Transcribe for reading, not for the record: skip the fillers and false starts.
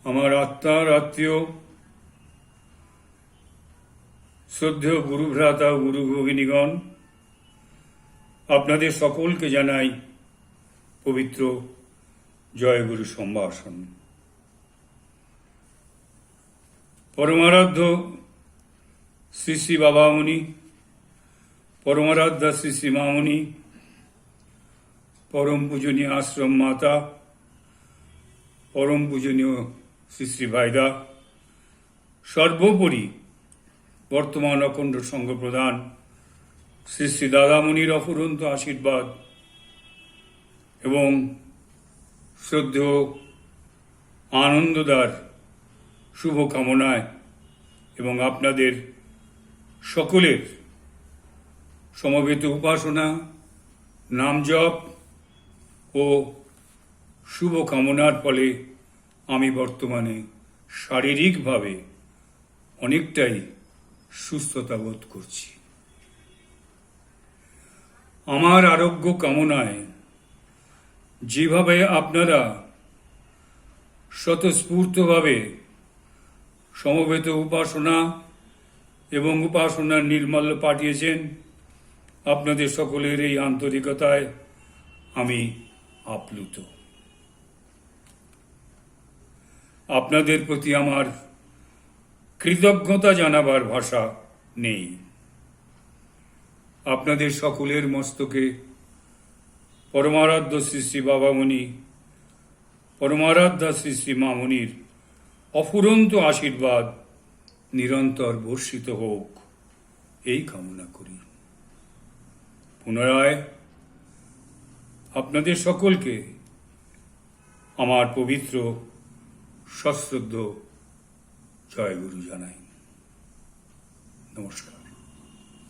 আমার আত্মার আত্মীয় শ্রদ্ধেয় গুরুভ্রাতা ও গুরু ভগিনীগণ, আপনাদের সকলকে জানাই পবিত্র জয়গুরু সম্ভাষণ। পরমারাধ্য শ্রী শ্রী বাবামণি, পরমারাধ্যা শ্রী শ্রী মামণি, পরম পূজনীয় আশ্রম মাতা, পরম পূজনীয় শ্রী শ্রী ভাইদা, সর্বোপরি বর্তমান অখণ্ড সংঘ প্রধান শ্রী শ্রী দাদামণির অফুরন্ত আশীর্বাদ এবং শ্রদ্ধেয় আনন্দদার শুভকামনায় এবং আপনাদের সকলের সমবেত উপাসনা, নাম জপ ও শুভকামনার ফলে আমি বর্তমানে শারীরিকভাবে অনেকটাই সুস্থতা বোধ করছি। আমার আরোগ্য কামনায় যেভাবে আপনারা স্বতঃস্ফূর্তভাবে সমবেত উপাসনা এবং উপাসনার নির্মাল্য পাঠিয়েছেন, আপনাদের সকলের এই আন্তরিকতায় আমি আপ্লুত। আপনাদের প্রতি আমার কৃতজ্ঞতা জানাবার ভাষা নেই। আপনাদের সকলের মস্তকে পরমারাধ্য শ্রী শ্রী বাবামণি, পরমারাধ্যা শ্রী শ্রী মামণির অফুরন্ত আশীর্বাদ নিরন্তর বর্ষিত হোক, এই কামনা করি। পুনরায় আপনাদের সকলকে আমার পবিত্র সশ্রদ্ধ জয়গুরু জানাই। নমস্কার।